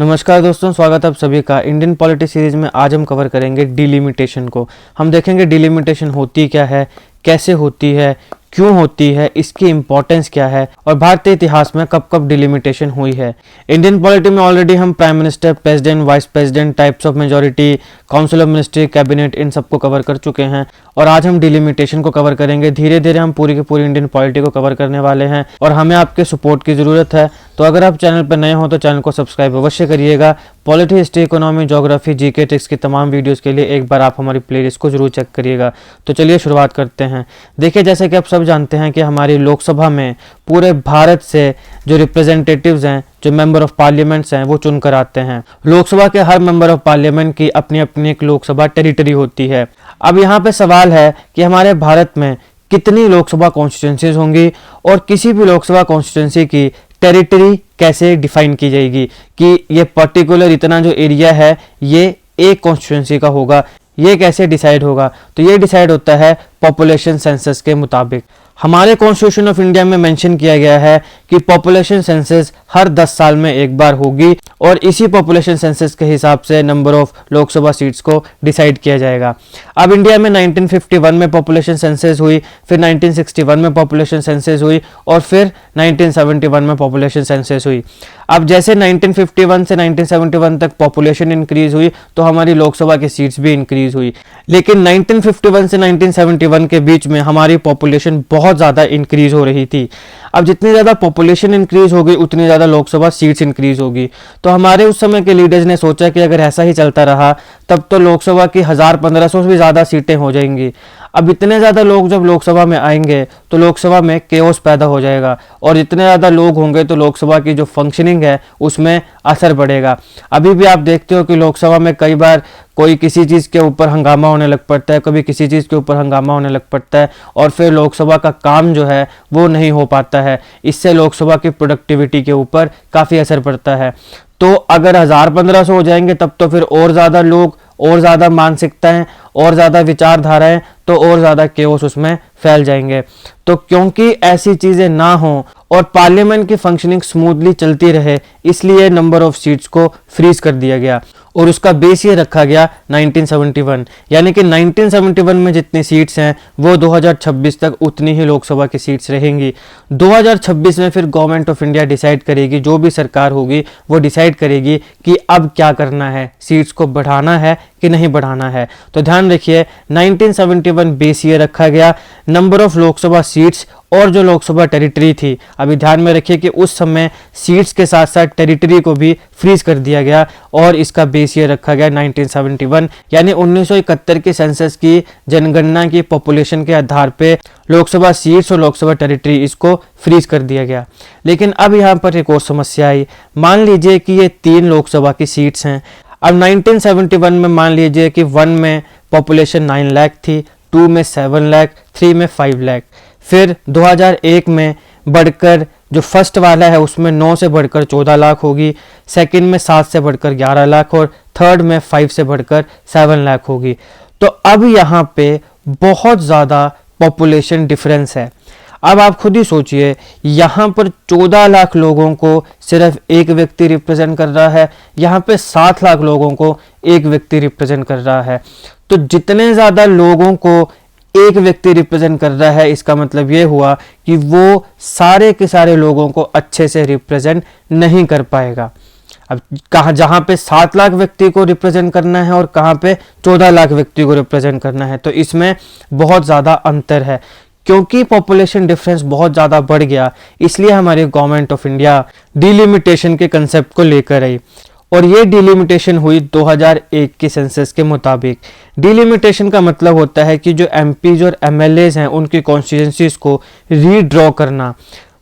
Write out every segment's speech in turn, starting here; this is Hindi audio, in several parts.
नमस्कार दोस्तों, स्वागत है आप सभी का इंडियन पॉलिटी सीरीज में। आज हम कवर करेंगे डिलिमिटेशन को। हम देखेंगे डिलिमिटेशन होती क्या है, कैसे होती है, क्यों होती है, इसकी इंपॉर्टेंस क्या है और भारतीय इतिहास में कब कब डिलिमिटेशन हुई है। इंडियन पॉलिटी में ऑलरेडी हम prime minister, president, vice president, types of majority, council of ministry, cabinet, इन सबको कवर कर चुके हैं और आज हम डिलिमिटेशन को कवर करेंगे। धीरे धीरे हम पूरी की पूरी इंडियन पॉलिटी को कवर करने वाले हैं और हमें आपके सपोर्ट की जरूरत है। तो अगर आप चैनल पर नए हो तो चैनल को सब्सक्राइब अवश्य करिएगा। Polity, history, economy, geography, GK, tricks की तमाम वीडियोस के लिए एक बार आप हमारी प्लेलिस्ट को जरूर चेक करिएगा। तो चलिए शुरुआत करते हैं। देखिए, जैसे कि आप सब जानते हैं कि हमारी लोकसभा में पूरे भारत से जो रिप्रेजेंटेटिव्स हैं, जो मेंबर ऑफ पार्लियामेंट्स हैं, वो चुनकर आते हैं। लोकसभा के हर मेंबर ऑफ पार्लियामेंट की अपनी अपनी एक लोकसभा टेरिटरी होती है। अब यहाँ पे सवाल है कि हमारे भारत में कितनी लोकसभा कॉन्स्टिट्यूंसीज होंगी और किसी भी लोकसभा कॉन्स्टिट्यूंसी की टेरिटरी कैसे डिफाइन की जाएगी कि ये पर्टिकुलर इतना जो एरिया है ये एक कॉन्स्टिट्यूंसी का होगा, ये कैसे डिसाइड होगा। तो ये डिसाइड होता है पॉपुलेशन सेंसस के मुताबिक। हमारे कॉन्स्टिट्यूशन ऑफ इंडिया में मेंशन किया गया है कि पॉपुलेशन सेंसस हर 10 साल में एक बार होगी और इसी पॉपुलेशन सेंसस के हिसाब से नंबर ऑफ लोकसभा सीट्स को डिसाइड किया जाएगा। अब इंडिया में 1951 में पॉपुलेशन सेंसस हुई, फिर 1961 में पॉपुलेशन सेंसस हुई और फिर 1971 में पॉपुलेशन सेंसस हुई। अब जैसे 1951 से 1971 तक पॉपुलेशन इंक्रीज हुई तो हमारी लोकसभा की सीट्स भी इंक्रीज हुई, लेकिन 1951 से 1971 के बीच में हमारी पॉपुलेशन बहुत ज़्यादा इंक्रीज हो रही थी। अब जितनी ज़्यादा पॉपुलेशन इंक्रीज होगी उतनी ज़्यादा लोकसभा सीट्स इंक्रीज होगी। तो हमारे उस समय के लीडर्स ने सोचा कि अगर ऐसा ही चलता रहा तब तो लोकसभा की 1000-1500 से भी ज़्यादा सीटें हो जाएंगी। अब इतने ज़्यादा लोग जब लोकसभा में आएंगे तो लोकसभा में केओस पैदा हो जाएगा और जितने ज़्यादा लोग होंगे तो लोकसभा की जो फंक्शनिंग है उसमें असर पड़ेगा। अभी भी आप देखते हो कि लोकसभा में कई बार कोई किसी चीज़ के ऊपर हंगामा होने लग पड़ता है, कभी किसी चीज़ के ऊपर हंगामा होने लग पड़ता है और फिर लोकसभा का काम जो है वो नहीं हो पाता है। इससे लोकसभा की प्रोडक्टिविटी के ऊपर काफ़ी असर पड़ता है। तो अगर 1000-1500 हो जाएंगे तब तो फिर और ज़्यादा लोग, और ज़्यादा मानसिकताएं, और ज़्यादा विचारधाराएं, तो और ज़्यादा केओस उसमें फैल जाएंगे। तो क्योंकि ऐसी चीज़ें ना हो और पार्लियामेंट की फंक्शनिंग स्मूथली चलती रहे, इसलिए नंबर ऑफ सीट्स को फ्रीज कर दिया गया और उसका बेस ये रखा गया 1971, यानी कि 1971 में जितनी सीट्स हैं वो 2026 तक उतनी ही लोकसभा की सीट्स रहेंगी। 2026 में फिर गवर्नमेंट ऑफ इंडिया डिसाइड करेगी, जो भी सरकार होगी वो डिसाइड करेगी कि अब क्या करना है, सीट्स को बढ़ाना है कि नहीं बढ़ाना है। तो ध्यान रखिए 1971 बेस ये रखा गया, नंबर ऑफ लोकसभा सीट्स और जो लोकसभा टेरिटरी थी। अभी ध्यान में रखिए कि उस समय सीट्स के साथ साथ टेरिटरी को भी फ्रीज कर दिया गया और इसका बेस ये रखा गया 1971, यानी 1971 के सेंसस की जनगणना की पॉपुलेशन के आधार पे लोकसभा सीट्स और लोकसभा टेरिटरी इसको फ्रीज कर दिया गया। लेकिन अब यहाँ पर एक और समस्या आई। मान लीजिए कि ये 3 लोकसभा की सीट्स हैं। अब 1971 में मान लीजिए कि 1 में पॉपुलेशन 9 लाख थी, 2 में 7 लाख, 3 में 5 लाख। फिर 2001 में बढ़कर जो फर्स्ट वाला है उसमें 9 से बढ़कर 14 लाख होगी, सेकंड में 7 से बढ़कर 11 लाख और थर्ड में 5 से बढ़कर 7 लाख होगी। तो अब यहाँ पे बहुत ज़्यादा पॉपुलेशन डिफरेंस है। अब आप खुद ही सोचिए, यहाँ पर 14 लाख लोगों को सिर्फ एक व्यक्ति रिप्रेजेंट कर रहा है, यहाँ पे 7 लाख लोगों को एक व्यक्ति रिप्रेजेंट कर रहा है। तो जितने ज़्यादा लोगों को एक व्यक्ति रिप्रेजेंट कर रहा है, इसका मतलब ये हुआ कि वो सारे के सारे लोगों को अच्छे से रिप्रेजेंट नहीं कर पाएगा। अब कहाँ, जहाँ पे 7 लाख व्यक्ति को रिप्रेजेंट करना है और कहाँ पे 14 लाख व्यक्ति को रिप्रेजेंट करना है, तो इसमें बहुत ज़्यादा अंतर है। क्योंकि पॉपुलेशन डिफरेंस बहुत ज़्यादा बढ़ गया, इसलिए हमारी गवर्नमेंट ऑफ इंडिया डिलिमिटेशन के कंसेप्ट को लेकर आई और ये डिलिमिटेशन हुई 2001 के सेंसस के मुताबिक। डिलिमिटेशन का मतलब होता है कि जो एमपीज और एमएलएज हैं उनकी कॉन्स्टिट्यूंसीज को रीड्रॉ करना।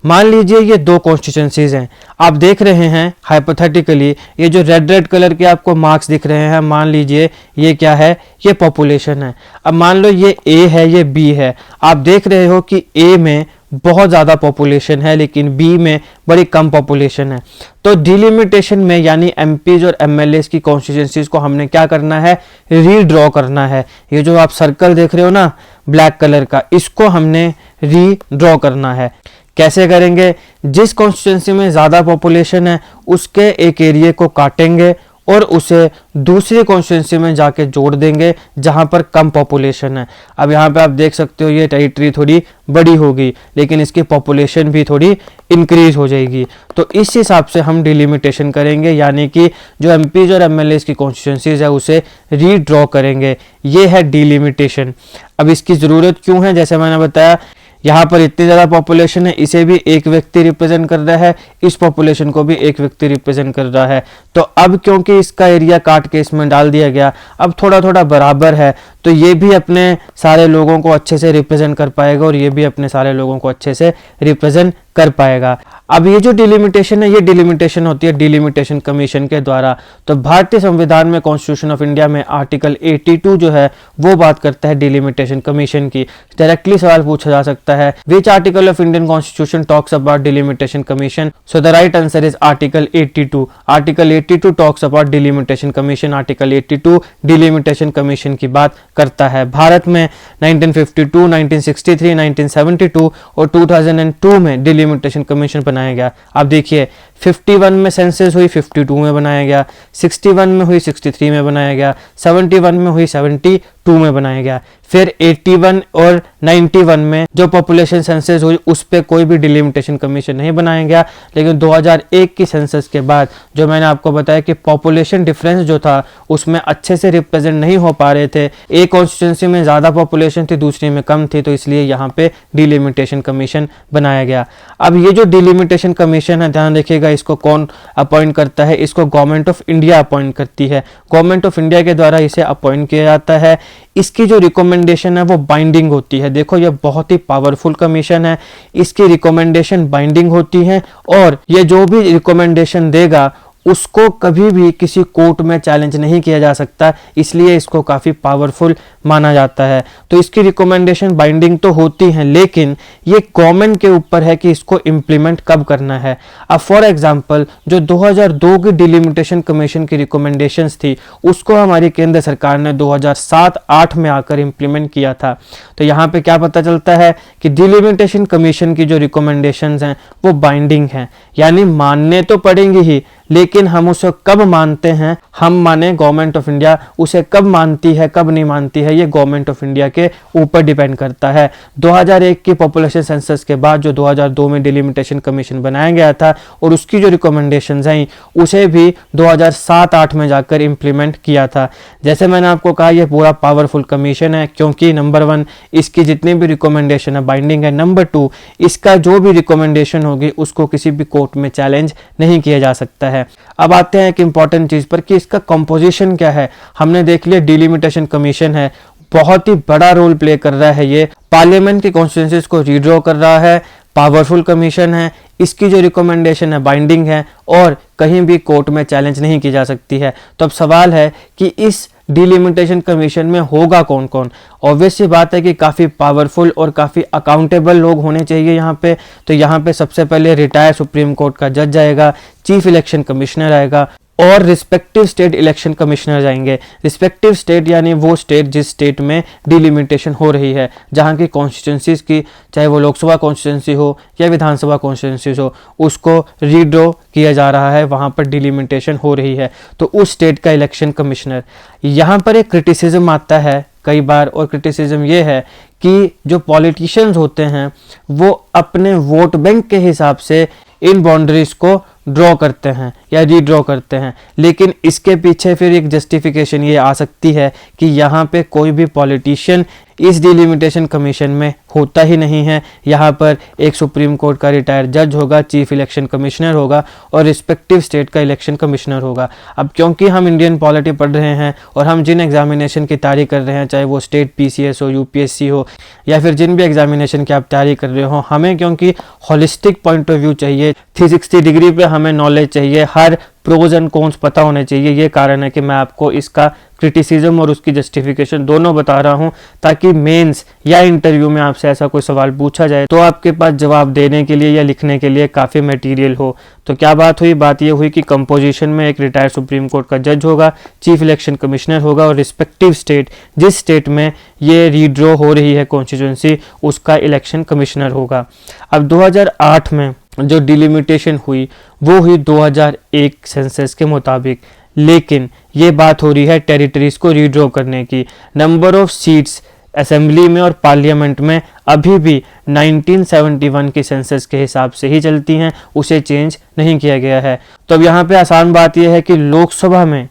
मान लीजिए ये 2 कॉन्स्टिट्यूंसीज हैं, आप देख रहे हैं हाइपोथेटिकली ये जो रेड कलर के आपको मार्क्स दिख रहे हैं, मान लीजिए ये क्या है, ये पॉपुलेशन है। अब मान लो ये ए है, ये बी है। आप देख रहे हो कि ए में बहुत ज़्यादा पॉपुलेशन है लेकिन बी में बड़ी कम पॉपुलेशन है। तो डिलिमिटेशन में यानी एमपीज और एमएलएस की कॉन्स्टिट्यूंसीज को हमने क्या करना है, रीड्रॉ करना है। ये जो आप सर्कल देख रहे हो ना ब्लैक कलर का, इसको हमने रीड्रॉ करना है। कैसे करेंगे? जिस कॉन्स्टिट्यूंसी में ज़्यादा पॉपुलेशन है उसके एक एरिया को काटेंगे और उसे दूसरी कॉन्स्टिट्यूंसी में जाके जोड़ देंगे जहां पर कम पॉपुलेशन है। अब यहाँ पे आप देख सकते हो ये टेरिटरी थोड़ी बड़ी होगी लेकिन इसकी पॉपुलेशन भी थोड़ी इंक्रीज हो जाएगी। तो इस हिसाब से हम डिलिमिटेशन करेंगे, यानी कि जो एमपीज और एमएलएस की कॉन्स्टिट्यूंसीज है उसे रीड्रॉ करेंगे। ये है डिलिमिटेशन। अब इसकी ज़रूरत क्यों है? जैसे मैंने बताया यहाँ पर इतनी ज़्यादा पॉपुलेशन है, इसे भी एक व्यक्ति रिप्रेजेंट कर रहा है, इस पॉपुलेशन को भी एक व्यक्ति रिप्रेजेंट कर रहा है। तो अब क्योंकि इसका एरिया काट के इसमें डाल दिया गया, अब थोड़ा थोड़ा बराबर है, तो ये भी अपने सारे लोगों को अच्छे से रिप्रेजेंट कर पाएगा और ये भी अपने सारे लोगों को अच्छे से रिप्रेजेंट कर पाएगा। अब ये जो डिलिमिटेशन है, ये डिलिमिटेशन होती है डिलिमिटेशन कमीशन के द्वारा। तो भारतीय संविधान में, कॉन्स्टिट्यूशन ऑफ इंडिया में आर्टिकल 82 जो है वो बात करता है डिलिमिटेशन कमीशन की। डायरेक्टली सवाल पूछा जा सकता है, which article of Indian constitution talks about delimitation commission? So the right answer is article 82। Article 82 talks about delimitation commission. Article 82 delimitation commission की बात करता है। भारत में 1952, 1963, 1972 और 2002 में डिलिमिटेशन कमीशन बनाया गया। अब देखिए 51 में सेंसस हुई, 52 में बनाया गया, 61 में हुई, 63 में बनाया गया, 71 में हुई, 72 में बनाया गया। फिर 81 और 91 में जो पॉपुलेशन सेंसस हुई उस पे कोई भी डिलिमिटेशन कमीशन नहीं बनाया गया। लेकिन 2001 की सेंसस के बाद जो मैंने आपको बताया कि पॉपुलेशन डिफरेंस जो था उसमें अच्छे से रिप्रेजेंट नहीं हो पा रहे थे, एक कॉन्स्टिट्यूंसी में ज़्यादा पॉपुलेशन थी दूसरी में कम थी, तो इसलिए यहाँ पे डिलिमिटेशन कमीशन बनाया गया। अब ये जो डिलिमिटेशन कमीशन है, ध्यान रखिएगा, इसको कौन अपॉइंट करता है? इसको गवर्नमेंट ऑफ इंडिया अपॉइंट करती है। गवर्नमेंट ऑफ इंडिया के द्वारा इसे अपॉइंट किया जाता है। इसकी जो रिकमेंडेशन है वो बाइंडिंग होती है। देखो ये बहुत ही पावरफुल कमीशन है, इसकी रिकमेंडेशन बाइंडिंग होती है और ये जो भी रिकमेंडेशन देगा उसको कभी भी किसी कोर्ट में चैलेंज नहीं किया जा सकता, इसलिए इसको काफ़ी पावरफुल माना जाता है। तो इसकी रिकमेंडेशन बाइंडिंग तो होती हैं लेकिन ये गवर्नमेंट के ऊपर है कि इसको इम्प्लीमेंट कब करना है। अब फॉर एग्जांपल जो 2002 की डिलिमिटेशन कमीशन की रिकमेंडेशंस थी उसको हमारी केंद्र सरकार ने 2007-8 में आकर इम्प्लीमेंट किया था। तो यहाँ पे क्या पता चलता है कि डिलिमिटेशन कमीशन की जो रिकमेंडेशंस हैं वो बाइंडिंग हैं, यानी मानने तो पड़ेंगी ही, लेकिन हम उसे कब मानते हैं, हम माने गवर्नमेंट ऑफ इंडिया उसे कब मानती है कब नहीं मानती है, ये गवर्नमेंट ऑफ इंडिया के ऊपर डिपेंड करता है। 2001 की पॉपुलेशन सेंसस के बाद जो 2002 में डिलिमिटेशन कमीशन बनाया गया था और उसकी जो रिकमेंडेशंस आई उसे भी 2007-8 में जाकर इम्प्लीमेंट किया था। जैसे मैंने आपको कहा ये पूरा पावरफुल कमीशन है क्योंकि नंबर 1 इसकी जितनी भी रिकमेंडेशन है बाइंडिंग है, नंबर 2 इसका जो भी रिकमेंडेशन होगी उसको किसी भी कोर्ट में चैलेंज नहीं किया जा सकता है। अब आते हैं एक इंपॉर्टेंट चीज पर कि इसका कंपोजिशन क्या है। हमने देख लिया डिलिमिटेशन कमीशन है, बहुत ही बड़ा रोल प्ले कर रहा है, ये पार्लियामेंट की कॉन्स्टिट्यूंसीज को रीड्रॉ कर रहा है, पावरफुल कमीशन है, इसकी जो रिकमेंडेशन है बाइंडिंग है और कहीं भी कोर्ट में चैलेंज नहीं की जा सकती है। तो अब सवाल है कि इस डिलिमिटेशन कमीशन में होगा कौन कौन। ऑब्वियस सी बात है कि काफ़ी पावरफुल और काफ़ी अकाउंटेबल लोग होने चाहिए यहाँ पे। तो यहाँ पे सबसे पहले रिटायर्ड सुप्रीम कोर्ट का जज आएगा, चीफ इलेक्शन कमिश्नर आएगा और रिस्पेक्टिव स्टेट इलेक्शन कमिश्नर जाएंगे। रिस्पेक्टिव स्टेट यानी वो स्टेट जिस स्टेट में डिलिमिटेशन हो रही है, जहाँ की कॉन्स्टिट्यूंसीज की, चाहे वो लोकसभा कॉन्स्टिट्यूंसी हो या विधानसभा कॉन्स्टिट्यूंसी हो, उसको रीड्रॉ किया जा रहा है, वहाँ पर डिलिमिटेशन हो रही है, तो उस स्टेट का इलेक्शन कमिश्नर। यहाँ पर एक क्रिटिसिज्म आता है कई बार, और क्रिटिसिज्म ये है कि जो पॉलिटिशियंस होते हैं वो अपने वोट बैंक के हिसाब से इन बाउंड्रीज को ड्रॉ करते हैं या रीड्रॉ करते हैं, लेकिन इसके पीछे फिर एक जस्टिफिकेशन ये आ सकती है कि यहाँ पे कोई भी पॉलिटिशियन इस डिलिमिटेशन कमीशन में होता ही नहीं है। यहाँ पर एक सुप्रीम कोर्ट का रिटायर्ड जज होगा, चीफ इलेक्शन कमिश्नर होगा और रिस्पेक्टिव स्टेट का इलेक्शन कमिश्नर होगा। अब क्योंकि हम इंडियन पॉलिटी पढ़ रहे हैं और हम जिन एग्जामिनेशन की तैयारी कर रहे हैं, चाहे वो स्टेट पीसीएस हो, यूपीएससी हो या फिर जिन भी एग्जामिनेशन की आप तैयारी कर रहे हो, हमें क्योंकि होलिस्टिक पॉइंट ऑफ व्यू चाहिए, 360 डिग्री पे हमें नॉलेज चाहिए, हर प्रोज एंड कॉन्स पता होने चाहिए। ये कारण है कि मैं आपको इसका क्रिटिसिज्म और उसकी जस्टिफिकेशन दोनों बता रहा हूं, ताकि मेंस या इंटरव्यू में आपसे ऐसा कोई सवाल पूछा जाए तो आपके पास जवाब देने के लिए या लिखने के लिए काफ़ी मटेरियल हो। तो क्या बात हुई? बात ये हुई कि कंपोजिशन में एक रिटायर्ड सुप्रीम कोर्ट का जज होगा, चीफ इलेक्शन कमिश्नर होगा, और रिस्पेक्टिव स्टेट, जिस स्टेट में ये रीड्रॉ हो रही है कॉन्स्टिट्यूंसी, उसका इलेक्शन कमिश्नर होगा। अब 2008 में जो डिलिमिटेशन हुई वो हुई 2001 सेंसस के मुताबिक, लेकिन ये बात हो रही है टेरिटरीज को रीड्रॉ करने की। नंबर ऑफ सीट्स असेंबली में और पार्लियामेंट में अभी भी 1971 की सेंसस के हिसाब से ही चलती हैं, उसे चेंज नहीं किया गया है। तो अब यहाँ पे आसान बात यह है कि लोकसभा में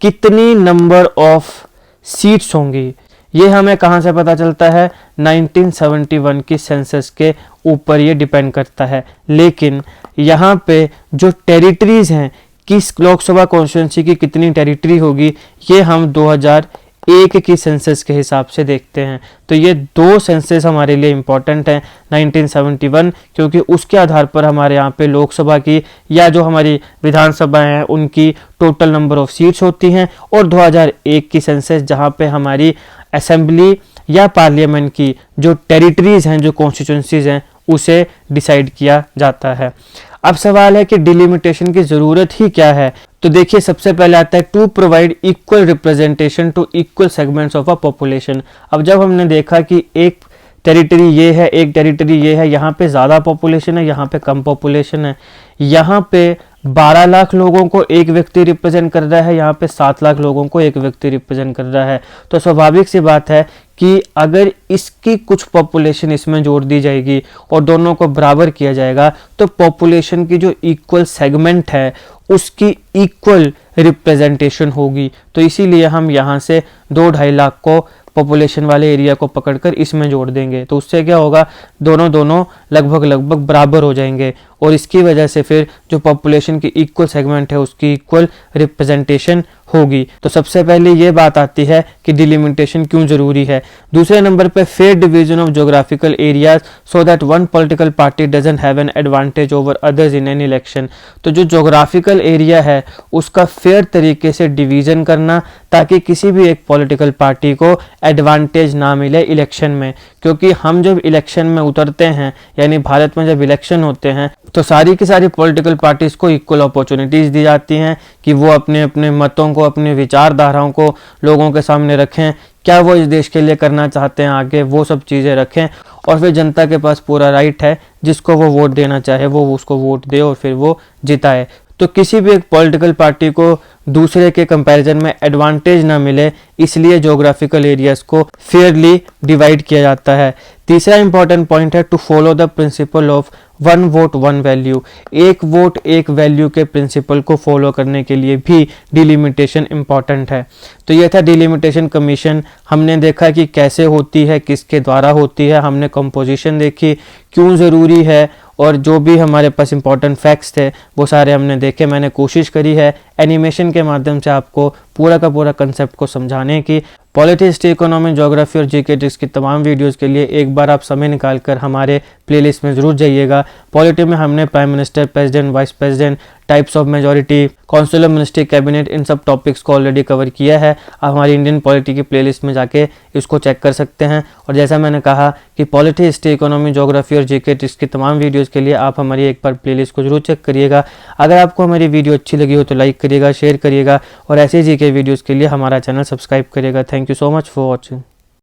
कितनी नंबर ऑफ सीट्स होंगी, ये हमें कहाँ से पता चलता है? 1971 की सेंसस के ऊपर ये डिपेंड करता है। लेकिन यहाँ पे जो टेरिटरीज हैं, किस लोकसभा कॉन्स्टिट्यूंसी की कितनी टेरिटरी होगी, ये हम 2001 की सेंसस के हिसाब से देखते हैं। तो ये दो सेंसस हमारे लिए इम्पॉर्टेंट हैं, 1971, क्योंकि उसके आधार पर हमारे यहाँ पे लोकसभा की या जो हमारी विधानसभा हैं उनकी टोटल नंबर ऑफ सीट्स होती हैं, और 2001 की सेंसस जहाँ पे हमारी असेंबली या पार्लियामेंट की जो टेरिटरीज हैं, जो कॉन्स्टिट्यूंसीज हैं, उसे डिसाइड किया जाता है। अब सवाल है कि डिलिमिटेशन की ज़रूरत ही क्या है? तो देखिए, सबसे पहले आता है to provide equal representation to equal segments of a population. अब जब हमने देखा कि एक टेरिटरी ये है, एक टेरिटरी ये है, यहाँ पे ज़्यादा पॉपुलेशन है, यहाँ पे कम पॉपुलेशन है, यहाँ पे 12 लाख लोगों को एक व्यक्ति रिप्रेजेंट कर रहा है, यहाँ पे 7 लाख लोगों को एक व्यक्ति रिप्रेजेंट कर रहा है। तो स्वाभाविक सी बात है कि अगर इसकी कुछ पॉपुलेशन इसमें जोड़ दी जाएगी और दोनों को बराबर किया जाएगा, तो पॉपुलेशन की जो इक्वल सेगमेंट है उसकी इक्वल रिप्रेजेंटेशन होगी। तो इसीलिए हम यहाँ से 2-2.5 लाख को पॉपुलेशन वाले एरिया को पकड़कर इसमें जोड़ देंगे, तो उससे क्या होगा? दोनों लगभग बराबर हो जाएंगे, और इसकी वजह से फिर जो पॉपुलेशन की इक्वल सेगमेंट है उसकी इक्वल रिप्रेजेंटेशन होगी। तो सबसे पहले ये बात आती है कि डिलिमिटेशन क्यों जरूरी है। दूसरे नंबर पे fair division of geographical areas so that one political party doesn't have an advantage over others in an election. तो जो ज्योग्राफिकल एरिया है उसका फेयर तरीके से डिवीजन करना, ताकि किसी भी एक पॉलिटिकल पार्टी को एडवांटेज ना मिले इलेक्शन में। क्योंकि हम जब इलेक्शन में उतरते हैं, यानी भारत में जब इलेक्शन होते हैं, तो सारी की सारी पॉलिटिकल पार्टीज को इक्वल अपॉर्चुनिटीज दी जाती हैं कि वो अपने अपने मतों को, अपने विचारधाराओं को लोगों के सामने रखें, क्या वो इस देश के लिए करना चाहते हैं आगे, वो सब चीज़ें रखें, और फिर जनता के पास पूरा राइट है, जिसको वो वोट देना चाहे वो उसको वोट दे और फिर वो जिताए। तो किसी भी एक पॉलिटिकल पार्टी को दूसरे के कंपैरिजन में एडवांटेज ना मिले, इसलिए ज्योग्राफिकल एरियाज को फेयरली डिवाइड किया जाता है। तीसरा इंपॉर्टेंट पॉइंट है to follow the principle of one vote one value. एक वोट एक वैल्यू के प्रिंसिपल को फॉलो करने के लिए भी डिलिमिटेशन इंपॉर्टेंट है। तो ये था डिलिमिटेशन कमीशन। हमने देखा कि कैसे होती है, किसके द्वारा होती है, हमने कंपोजिशन देखी, क्यों ज़रूरी है, और जो भी हमारे पास इंपॉर्टेंट फैक्ट्स थे वो सारे हमने देखे। मैंने कोशिश करी है एनिमेशन के माध्यम से आपको पूरा का पूरा कंसेप्ट को समझाने की। पॉलिटी, हिस्ट्री, इकोनॉमी, ज्योग्राफी और जीके ट्रिक्स की तमाम वीडियोस के लिए एक बार आप समय निकालकर हमारे प्लेलिस्ट में ज़रूर जाइएगा। पॉलिटी में हमने prime minister, president, vice president, types of majority, council of ministry, cabinet, इन सब टॉपिक्स को ऑलरेडी कवर किया है। आप हमारी इंडियन पॉलिटी की प्लेलिस्ट में जाके इसको चेक कर सकते हैं। और जैसा मैंने कहा कि पॉलिटी, हिस्ट्री, इकोनॉमी, ज्योग्राफी और जीके ट्रिक्स की तमाम वीडियोज़ के लिए आप हमारी एक बार प्लेलिस्ट को जरूर चेक करिएगा। अगर आपको हमारी वीडियो अच्छी लगी हो तो लाइक करिएगा, शेयर करिएगा, और ऐसे जीके वीडियोज़ के लिए हमारा चैनल सब्सक्राइब करिएगा। Thank you so much for watching.